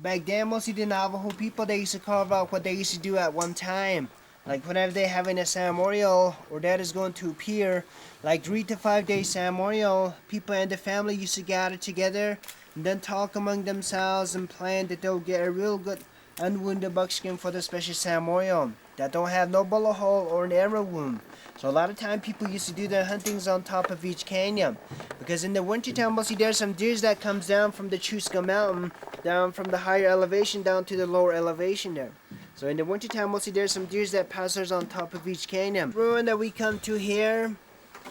Back then, most of the Navajo people, they used to carve out what they used to do at one time. Like whenever they having a ceremonial or that is going to appear, like 3 to 5 day ceremonial, people and the family used to gather together and then talk among themselves and plan that they'll get a real good unwounded buckskin for the special ceremonial that don't have no bullet hole or an arrow wound. So a lot of time people used to do their huntings on top of each canyon because in the wintertime, mostly there's some deers that comes down from the Chusca Mountain, down from the higher elevation down to the lower elevation there. So in the wintertime, mostly there's some deers that passes on top of each canyon. Ruin that we come to here,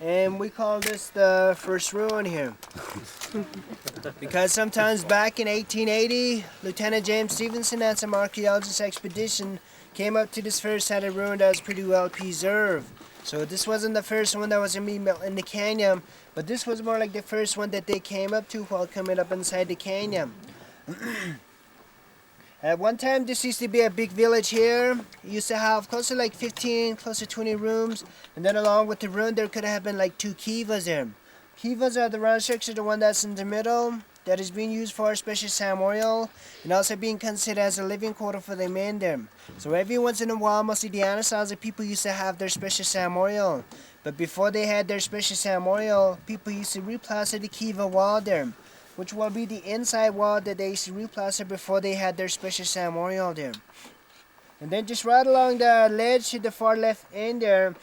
and we call this the first ruin here. Because sometimes back in 1880, Lieutenant James Stevenson and some archaeologist expedition came up to this first set of ruin that was pretty well preserved. So this wasn't the first one that was in the canyon, but this was more like the first one that they came up to while coming up inside the canyon. At one time, this used to be a big village here. It used to have close to like 15, close to 20 rooms. And then along with the room, there could have been like 2 kivas there. Kivas are the round structure, the one that's in the middle, that is being used for a special ceremonial, and also being considered as a living quarter for the men there. So every once in a while, mostly the Anasazi people used to have their special ceremonial. But before they had their special ceremonial, people used to replaster the kiva wall there, which will be the inside wall that they used to replaster before they had their special ceremonial there. And then just right along the ledge to the far left end there,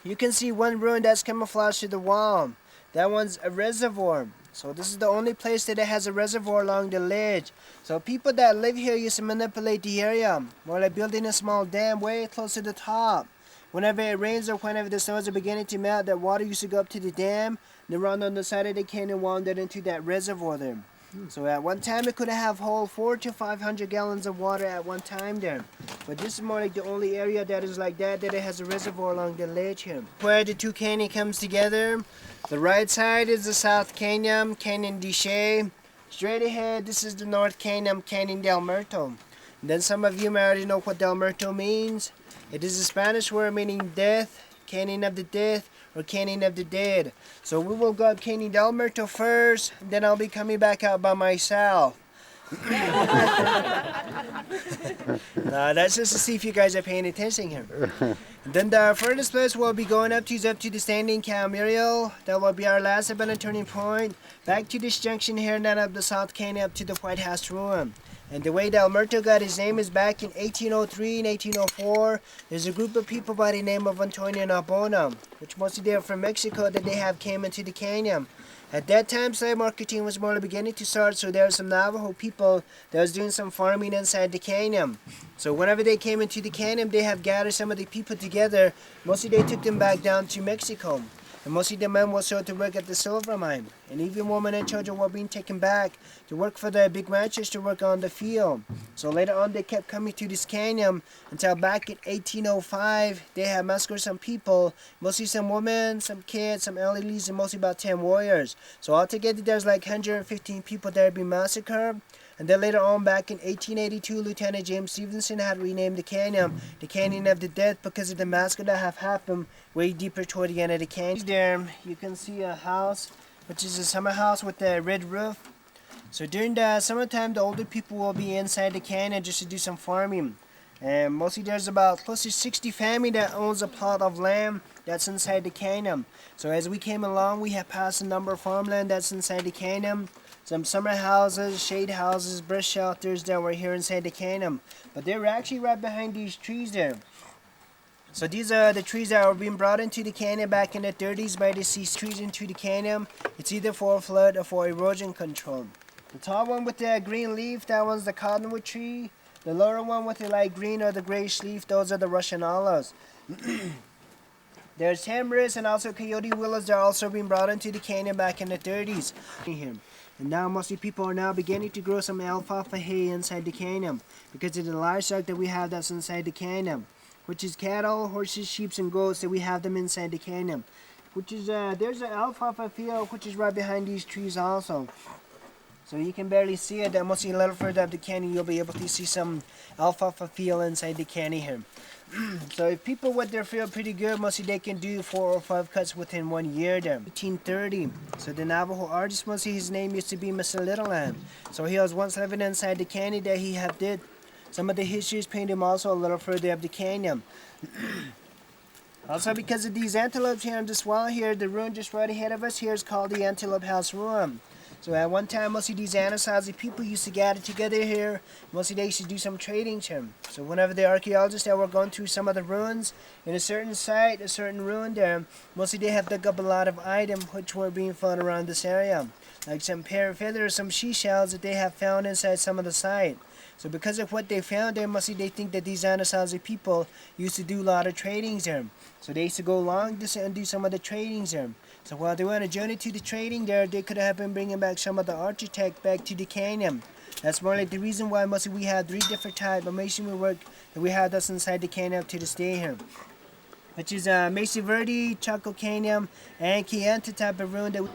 you can see one ruin that's camouflaged to the wall. That one's a reservoir. So this is the only place that it has a reservoir along the ledge. So people that live here used to manipulate the area, more like building a small dam way close to the top. Whenever it rains or whenever the snows are beginning to melt, that water used to go up to the dam and run on the side of the canyon wandered into that reservoir there. So at one time it could have hold 400 to 500 gallons of water at one time there. But this is more like the only area that is like that it has a reservoir along the ledge here. Where the 2 canyon comes together, the right side is the South Canyon, Canyon De Chelly. Straight ahead, this is the North Canyon, Canyon Del Muerto. And then some of you may already know what Del Muerto means. It is a Spanish word meaning death, Canyon of the Death, or Canyon of the Dead. So we will go up Canyon Del Muerto first, then I'll be coming back out by myself. That's just to see if you guys are paying attention here. And then the furthest place we'll be going up to is up to the Standing Cow Muriel. That will be our last abandoned turning point. Back to this junction here and then up the South Canyon up to the White House Ruin. And the way Del Muerto got his name is back in 1803 and 1804. There's a group of people by the name of Antonio and Arbona, which mostly they are from Mexico, that they have came into the canyon. At that time, slave marketing was more beginning to start, so there were some Navajo people that was doing some farming inside the canyon. So whenever they came into the canyon, they have gathered some of the people together. Mostly they took them back down to Mexico. And mostly the men were sold to work at the silver mine. And even women and children were being taken back to work for the big ranchers to work on the field. So later on they kept coming to this canyon until back in 1805 they had massacred some people, mostly some women, some kids, some elderlies, and mostly about 10 warriors. So altogether there's like 115 people that had been massacred. And then later on, back in 1882, Lieutenant James Stevenson had renamed the Canyon of the Dead, because of the massacre that have happened way deeper toward the end of the canyon. There, you can see a house, which is a summer house with a red roof. So during the summertime, the older people will be inside the canyon just to do some farming. And mostly there's about close to 60 family that owns a plot of land that's inside the canyon. So as we came along, we have passed a number of farmland that's inside the canyon. Some summer houses, shade houses, brush shelters that were here inside the canyon. But they were actually right behind these trees there. So these are the trees that were being brought into the canyon back in the 30s by the deceased trees into the canyon. It's either for flood or for erosion control. The tall one with the green leaf, that one's the cottonwood tree. The lower one with the light green or the grayish leaf, those are the Russian olives. There's tamarisk and also coyote willows that are also being brought into the canyon back in the 30s. And now mostly people are now beginning to grow some alfalfa hay inside the canyon because of the livestock that we have that's inside the canyon, which is cattle, horses, sheep, and goats that we have them inside the canyon. Which is there's an alfalfa field which is right behind these trees also. So you can barely see it. Mostly a little further up the canyon, you'll be able to see some alfalfa field inside the canyon here. So if people with their field pretty good, mostly they can do 4 or 5 cuts within 1 year there. 1830. So the Navajo artist, mostly his name used to be Mr. Little Lamb. So he was once living inside the canyon that he had did. Some of the histories paint him also a little further up the canyon. Also because of these antelopes here on this wall here, the ruin just right ahead of us here is called the Antelope House Ruin. So at one time, most of these Anasazi people used to gather together here. Mostly they used to do some trading here. So whenever the archaeologists that were going through some of the ruins, in a certain site, a certain ruin there, mostly they have dug up a lot of items which were being found around this area. Like some parrot feathers, some seashells that they have found inside some of the site. So because of what they found there, mostly they think that these Anasazi people used to do a lot of tradings there. So they used to go along this and do some of the tradings there. So while they were on a journey to the trading there, they could have been bringing back some of the architect back to the canyon. That's more like the reason why mostly we have 3 different types of masonry work that we have that's inside the canyon up to this day here. Which is Mesa Verde, Chaco Canyon, and Chianti type of ruin that we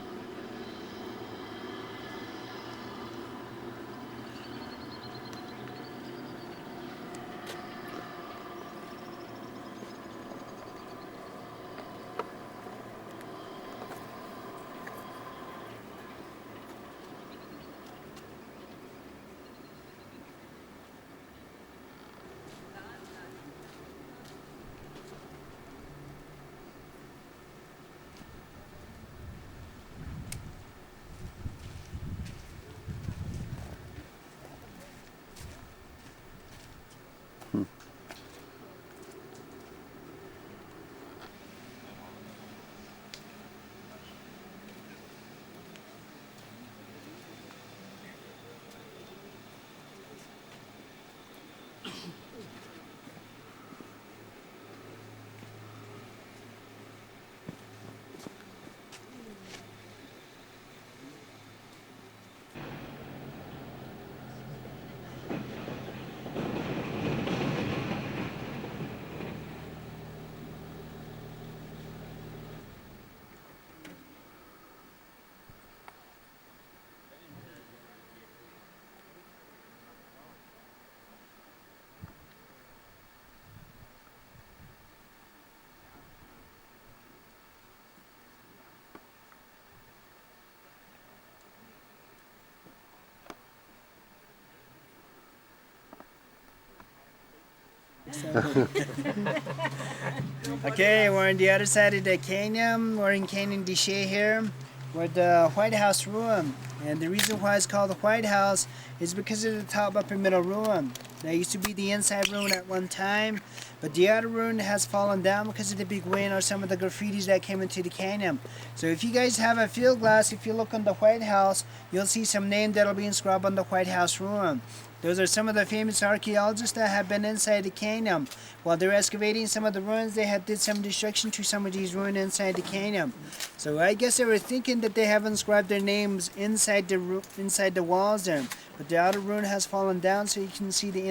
Okay, we're on the other side of the canyon. We're in Canyon De Chelly here. We're at the White House ruin. And the reason why it's called the White House is because of the top upper middle ruin. That used to be the inside ruin at one time, but the outer ruin has fallen down because of the big wind or some of the graffitis that came into the canyon. So if you guys have a field glass, if you look on the White House, you'll see some name that'll be inscribed on the White House ruin. Those are some of the famous archaeologists that have been inside the canyon. While they're excavating some of the ruins, they had did some destruction to some of these ruins inside the canyon. So I guess they were thinking that they have inscribed their names inside the walls there. But the outer ruin has fallen down, so you can see the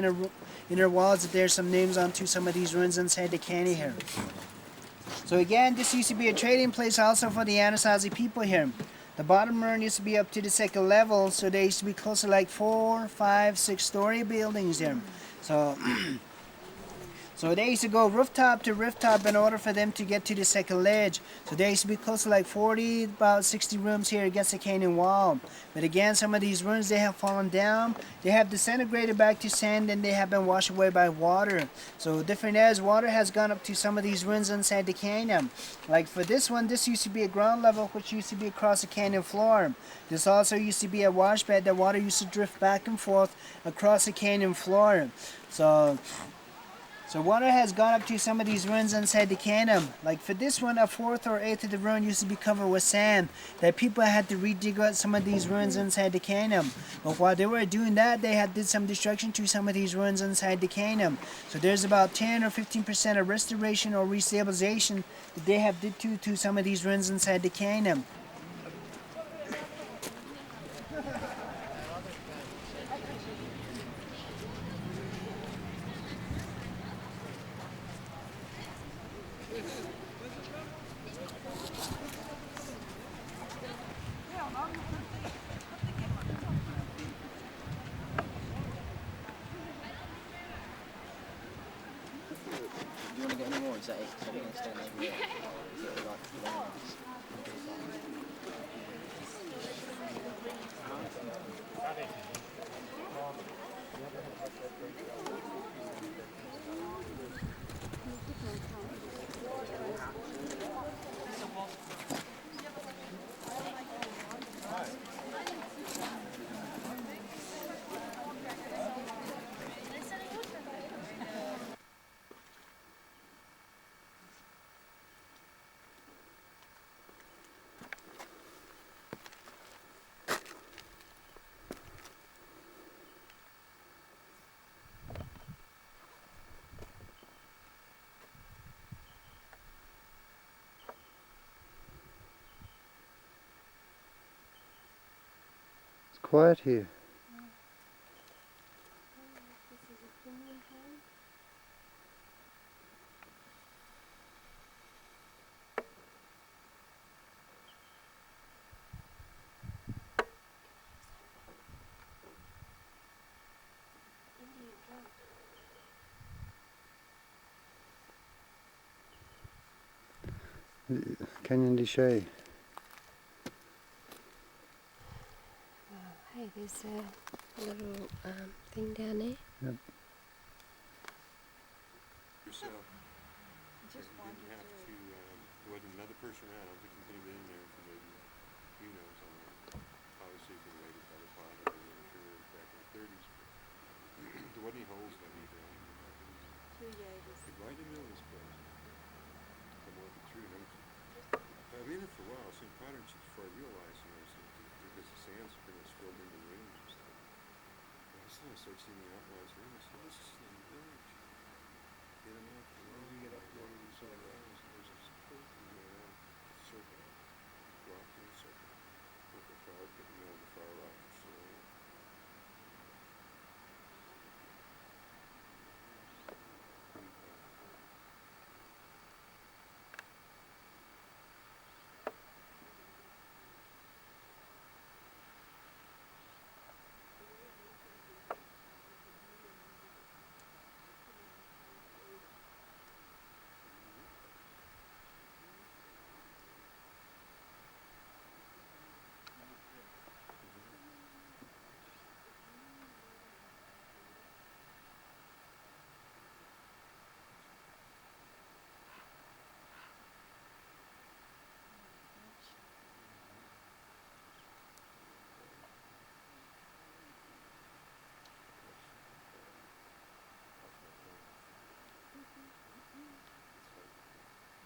inner walls that there's some names onto some of these ruins inside the canyon here. So again, this used to be a trading place also for the Anasazi people here. The bottom ruin used to be up to the 2nd level, so there used to be close to like 4, 5, 6-story buildings there. So they used to go rooftop to rooftop in order for them to get to the 2nd ledge. So there used to be close to like 40, about 60 rooms here against the canyon wall. But again, some of these rooms, they have fallen down. They have disintegrated back to sand and they have been washed away by water. So different as water has gone up to some of these ruins inside the canyon. Like for this one, this used to be a ground level which used to be across the canyon floor. This also used to be a wash bed. The water used to drift back and forth across the canyon floor. So water has gone up to some of these ruins inside the canyon. Like for this one, a 4th or 8th of the ruin used to be covered with sand. That people had to re-dig out some of these ruins inside the canyon. But while they were doing that, they had did some destruction to some of these ruins inside the canyon. So there's about 10 or 15% of restoration or restabilization that they have did to some of these ruins inside the canyon. It's quiet here. This is a Canyon home. Indian drum. Canyon De Chelly. Hey, there's a little thing down there. Yep. Yourself. You didn't have to, there wasn't another person around. I don't think there's anybody in there for maybe, who knows, how long. Obviously, it's been raided by the pilot, I'm sure, back in the 30s. But there wasn't any holes in it either. It's right in the middle of this place. I'm walking through and I've been in it for a while, seen pattern chips before I realized, because the sand's pretty much filled in the rooms and stuff. And I started seeing the outlines here, and I said, this is in the village. Get them out the road. You get up there and so around, so there's this pool around circle. Go out in a circle. With the fire pit in the middle of the fire rock for so long.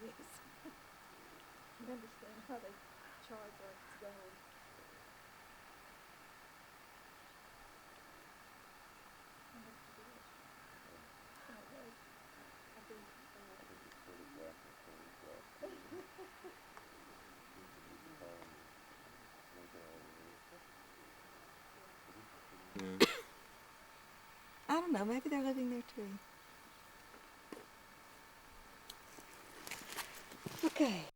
Yes. You understand how they charge like it's gold. How much is it? Oh, wait. I think, I don't know, maybe they're living there too. Okay.